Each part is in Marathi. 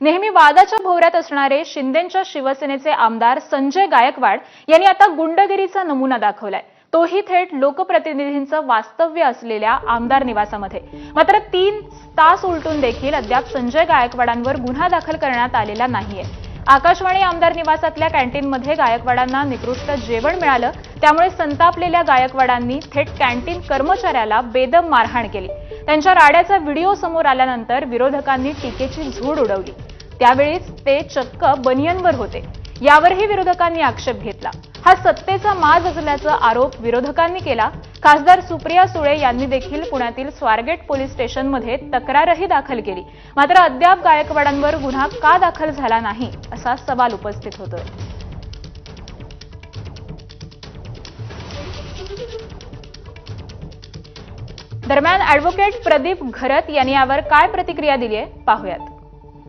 नेहमी वादाच्या भोवऱ्यात असणारे शिंदेंच्या शिवसेनेचे आमदार संजय गायकवाड यांनी आता गुंडगिरीचा नमुना दाखवलाय, तोही थेट लोकप्रतिनिधींचं वास्तव्य असलेल्या आमदार निवासामध्ये। मात्र 3 तास उलटून देखील अद्याप संजय गायकवाडांवर गुन्हा दाखल करण्यात आलेला नाहीये। आकाशवाणी आमदार निवासातल्या कॅन्टीनमध्ये गायकवाडांना निकृष्ट जेवण मिळालं, त्यामुळे संतापलेल्या गायकवाडांनी थेट कॅन्टीन कर्मचाऱ्याला बेदम मारहाण केली। त्यांच्या राड्याचा व्हिडिओ समोर आल्यानंतर विरोधकांनी टीकेची झोड उडवली। त्यावेळीच ते चक्क बनियनवर होते, यावरही विरोधकांनी आक्षेप घेतला। हा सत्तेचा माज असल्याचा आरोप विरोधकांनी केला। खासदार सुप्रिया सुळे यांनी देखील पुण्यातील स्वारगेट पोलीस स्टेशनमध्ये तक्रारही दाखल केली। मात्र अद्याप गायकवाडांवर गुन्हा का दाखल झाला नाही असा सवाल उपस्थित होतोय। दरम्यान ॲडव्होकेट प्रदीप घरत यांनी यावर काय प्रतिक्रिया दिली आहे पाहूयात।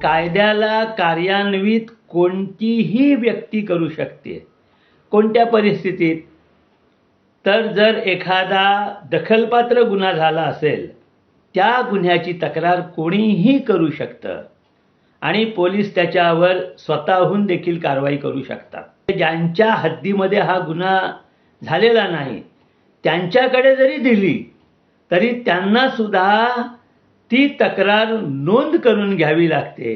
कायद्याला कार्यान्वित कोणतीही व्यक्ती करू शकते, कोणत्या परिस्थितीत? तर जर एखादा दखलपात्र गुन्हा झाला असेल, त्या गुन्ह्याची तक्रार कोणीही करू शकतं आणि पोलीस त्याच्यावर स्वतःहून देखील कारवाई करू शकतात। ज्यांच्या हद्दीमध्ये हा गुन्हा झालेला नाही त्यांच्याकडे जरी दिली तरी त्यांना सुद्धा ती तक्रार नोंद करून घ्यावी लागते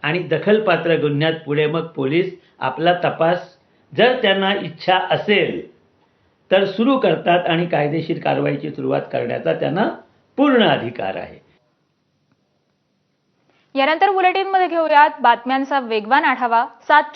आणि दखलपात्र गुन्ह्यात पुढे मग पोलीस आपला तपास जर त्यांना इच्छा असेल तर सुरू करतात आणि कायदेशीर कारवाईची सुरुवात करण्याचा त्यांना पूर्ण अधिकार आहे। यानंतर बुलेटिनमध्ये घेऊयात बातम्यांचा वेगवान आढावा। 7